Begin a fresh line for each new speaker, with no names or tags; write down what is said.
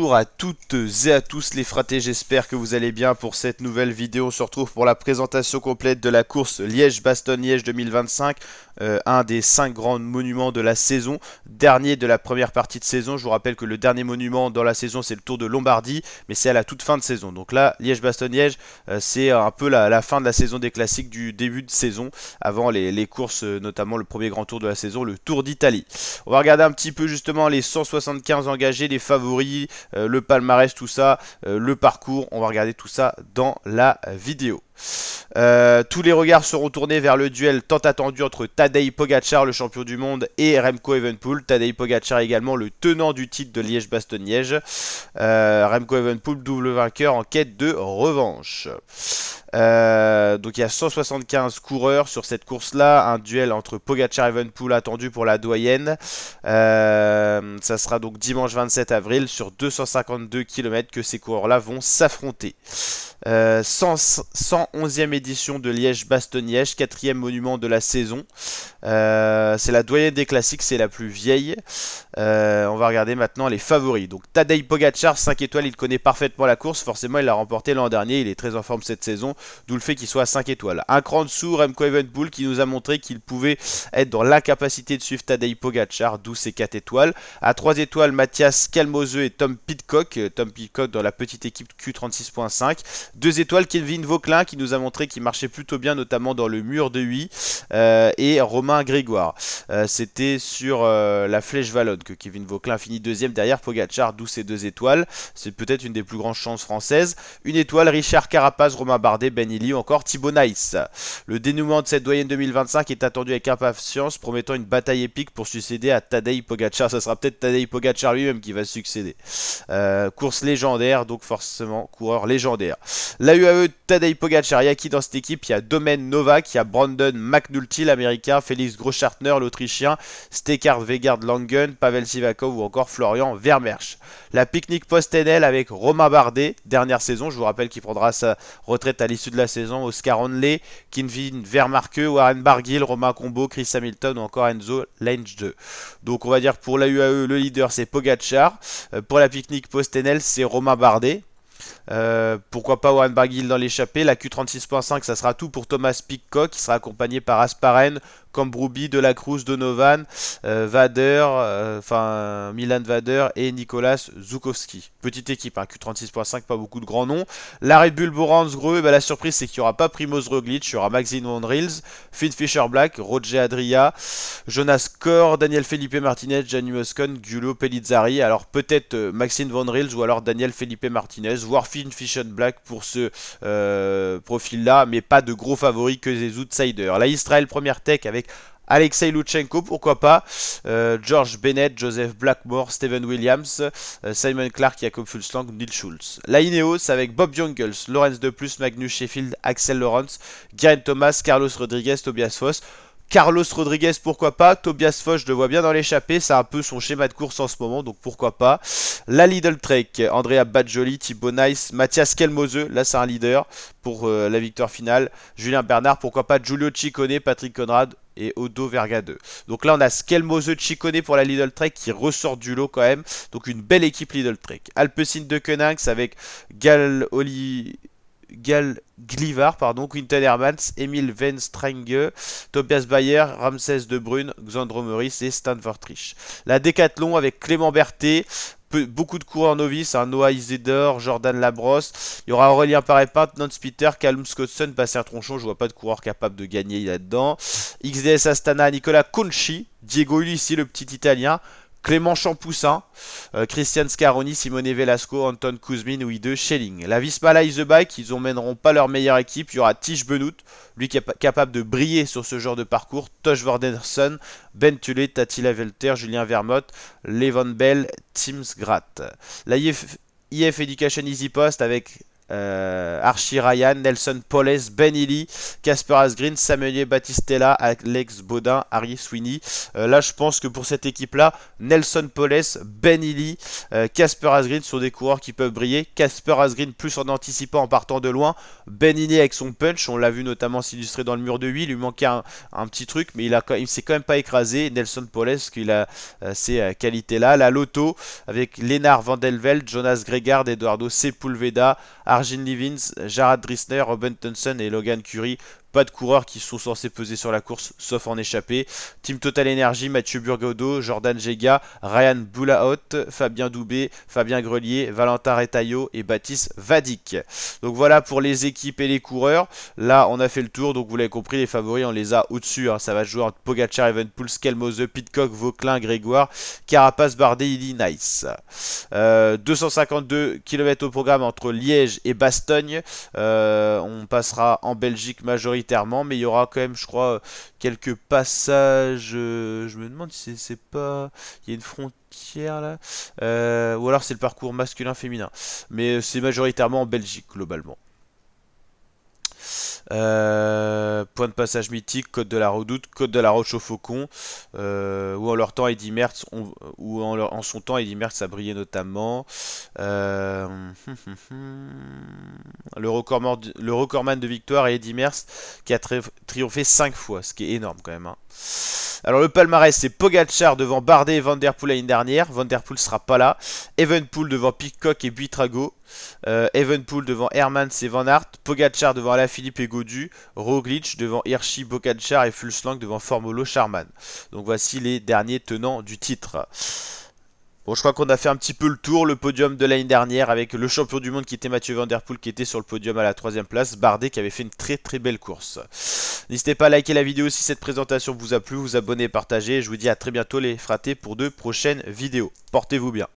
Bonjour à toutes et à tous les fratés, j'espère que vous allez bien pour cette nouvelle vidéo. On se retrouve pour la présentation complète de la course Liège-Bastogne-Liège 2025, un des 5 grands monuments de la saison, dernier de la première partie de saison. Je vous rappelle que le dernier monument dans la saison c'est le Tour de Lombardie, mais c'est à la toute fin de saison. Donc là, Liège-Bastogne-Liège, c'est un peu la fin de la saison des classiques du début de saison, avant les courses, notamment le premier grand tour de la saison, le Tour d'Italie. On va regarder un petit peu justement les 175 engagés, les favoris, le palmarès, tout ça, le parcours. On va regarder tout ça dans la vidéo. Tous les regards seront tournés vers le duel tant attendu entre Tadej Pogačar, le champion du monde, et Remco Evenepoel. Tadej Pogačar également le tenant du titre de Liège-Bastogne-Liège. Remco Evenepoel, double vainqueur en quête de revanche. Donc il y a 175 coureurs sur cette course-là, un duel entre Pogačar et Evenepoel attendu pour la doyenne. Ça sera donc dimanche 27 avril sur 252 km que ces coureurs-là vont s'affronter. 111e édition de Liège-Bastogne-Liège, 4e monument de la saison. C'est la doyenne des classiques, c'est la plus vieille. On va regarder maintenant les favoris. Donc Tadej Pogačar, 5 étoiles, il connaît parfaitement la course. Forcément, il l'a remporté l'an dernier, il est très en forme cette saison, d'où le fait qu'il soit à 5 étoiles. Un cran dessous, Remco Evenepoel qui nous a montré qu'il pouvait être dans l'incapacité de suivre Tadej Pogačar, d'où ses 4 étoiles. À 3 étoiles, Mathias Kelmose et Tom Pidcock. Tom Pidcock dans la petite équipe Q36.5. 2 étoiles, Kevin Vauquelin qui nous a montré qu'il marchait plutôt bien, notamment dans le mur de Huy, et Romain Grégoire. C'était sur la Flèche Wallonne que Kevin Vauquelin finit deuxième derrière Pogačar, d'où ses 2 étoiles. C'est peut-être une des plus grandes chances françaises. Une étoile, Richard Carapaz, Romain Bardet, Ben Illy ou encore Thibaut Nice. Le dénouement de cette doyenne 2025 est attendu avec impatience, promettant une bataille épique pour succéder à Tadej Pogačar. Ça sera peut-être Tadej Pogačar lui-même qui va succéder. Course légendaire, donc forcément coureur légendaire. La UAE, Tadej Pogačar, il y a qui dans cette équipe? Il y a Domen Novak, il y a Brandon McNulty, l'américain, Félix Großschartner, l'autrichien, Stekard Vegard Langen, Pavel Sivakov ou encore Florian Vermersch. La pique-nique post-NL avec Romain Bardet, dernière saison, je vous rappelle qu'il prendra sa retraite à l'issue de la saison, Oscar Onley, Kevin Vermarke, Warren Barguil, Romain Combo, Chris Hamilton ou encore Enzo Lange 2. Donc on va dire que pour la UAE, le leader c'est Pogačar, pour la pique-nique post-NL c'est Romain Bardet. Pourquoi pas Warren Barguil dans l'échappée. La Q36.5 ça sera tout pour Thomas Pidcock qui sera accompagné par Asparen, Cambroubi, De La Cruz, Donovan, Vader, Milan Vader et Nicolas Zukowski. Petite équipe, hein, Q36.5, pas beaucoup de grands noms. La Red Bull Boransgreux, la surprise c'est qu'il n'y aura pas Primoz Roglic, il y aura Maxime Van Rils, Finn Fisher Black, Roger Adria, Jonas Kor, Daniel Felipe Martinez, Gianni Moscon, Giulio Pellizzari. Alors peut-être Maxime Van Rils ou alors Daniel Felipe Martinez, voire Finn Fisher Black pour ce profil-là, mais pas de gros favoris que des outsiders. La Israel Première Tech avec Alexei Lutsenko, pourquoi pas, George Bennett, Joseph Blackmore, Steven Williams, Simon Clark, Jakob Fuglsang, Neil Schulz. La Ineos avec Bob Jungels, Lorenz De Plus, Magnus Sheffield, Axel Lawrence, Geraint Thomas, Carlos Rodriguez, Tobias Foss. Carlos Rodriguez, pourquoi pas. Tobias Foss, je le vois bien dans l'échappée. C'est un peu son schéma de course en ce moment, donc pourquoi pas. La Lidl Trek, Andrea Badjoli, Thibaut Nice, Mathias Kelmose. Là, c'est un leader pour la victoire finale. Julien Bernard, pourquoi pas. Giulio Ciccone, Patrick Conrad et Odo Vergade. Donc là, on a Skelmose, Ciccone pour la Lidl Trek qui ressort du lot quand même. Donc une belle équipe Lidl Trek. Alpecin de Koenigs avec Gal Glivar, Quinten Hermans, Emil Venstrange, Tobias Bayer, Ramsès De Bruyne, Xandro Meurice et Stan Vertrich. La Décathlon avec Clément Berthet, beaucoup de coureurs novices, hein, Noah Isidore, Jordan Labrosse. Il y aura Aurélien Paré-Pinte, Nance Peter, Callum Scottson, Bastien Tronchon. Je vois pas de coureur capable de gagner là-dedans. XDS Astana, Nicolas Conchi, Diego Ulissi, le petit italien. Clément Champoussin, Christian Scaroni, Simone Velasco, Anton Kuzmin ou I2 Schelling. La Visma Light The Bike, ils emmèneront pas leur meilleure équipe. Il y aura Tige Benoît, lui qui est capable de briller sur ce genre de parcours. Tosh Vorderson, Ben Tullet, Attila Velter, Julien Vermotte, Levon Bell, Tim Sgrat. La IF Education Easy Post avec Archie Ryan, Nelson Poles, Ben Healy, Casper Asgreen, Samuel Battistella, Alex Baudin, Harry Sweeney. Là, je pense que pour cette équipe-là, Nelson Poles, Ben Healy, Casper Asgreen sont des coureurs qui peuvent briller. Casper Asgreen plus en anticipant, en partant de loin. Ben Healy avec son punch, on l'a vu notamment s'illustrer dans le mur de 8. Il lui manquait un petit truc, mais il s'est quand même pas écrasé. Nelson Poles, qu'il a ces qualités-là. La Lotto avec Lennart Van der Velde, Jonas Gregard, Eduardo Sepulveda, Arjen Livins, Jarrad Drisner, Robin Thompson et Logan Curry. Pas de coureurs qui sont censés peser sur la course, sauf en échapper. Team Total Energy, Mathieu Burgodeau, Jordan Gega, Ryan Boulahaut, Fabien Doubé, Fabien Grelier, Valentin Retailleau et Baptiste Vadik. Donc voilà pour les équipes et les coureurs. Là, on a fait le tour, donc vous l'avez compris, les favoris, on les a au-dessus. Hein. Ça va jouer entre Pogacar, Evenepoel, Skelmose, Pidcock, Vauquelin, Grégoire, Carapace, Bardet, Illy, Nice. 252 km au programme entre Liège et Bastogne. On passera en Belgique majoritairement, mais il y aura quand même, je crois, quelques passages. Je me demande si c'est pas. Il y a une frontière là. Ou alors c'est le parcours masculin-féminin. Mais c'est majoritairement en Belgique, globalement. Point de passage mythique, Côte de la Redoute, Côte de la Roche au Faucon, où en leur temps Eddy Merckx, en son temps Eddy Merckx a brillé notamment. Le recordman de victoire est Eddy Merckx qui a triomphé 5 fois, ce qui est énorme quand même. Hein. Alors le palmarès c'est Pogacar devant Bardet et Van Der Poel l'année dernière. Van Der Poel sera pas là. Evenepoel devant Pidcock et Buitrago. Evenepoel devant Hermans et Van Aert. Pogacar devant Alaphilippe et Gaudu. Roglic devant Hirschi, Pogacar et Fulslang devant Formolo, Charman. Donc voici les derniers tenants du titre. Bon, je crois qu'on a fait un petit peu le tour, le podium de l'année dernière avec le champion du monde qui était Mathieu Van Der Poel qui était sur le podium à la 3ème place, Bardet qui avait fait une très belle course. N'hésitez pas à liker la vidéo si cette présentation vous a plu, vous abonner, partager. Je vous dis à très bientôt les fratés pour de prochaines vidéos. Portez-vous bien.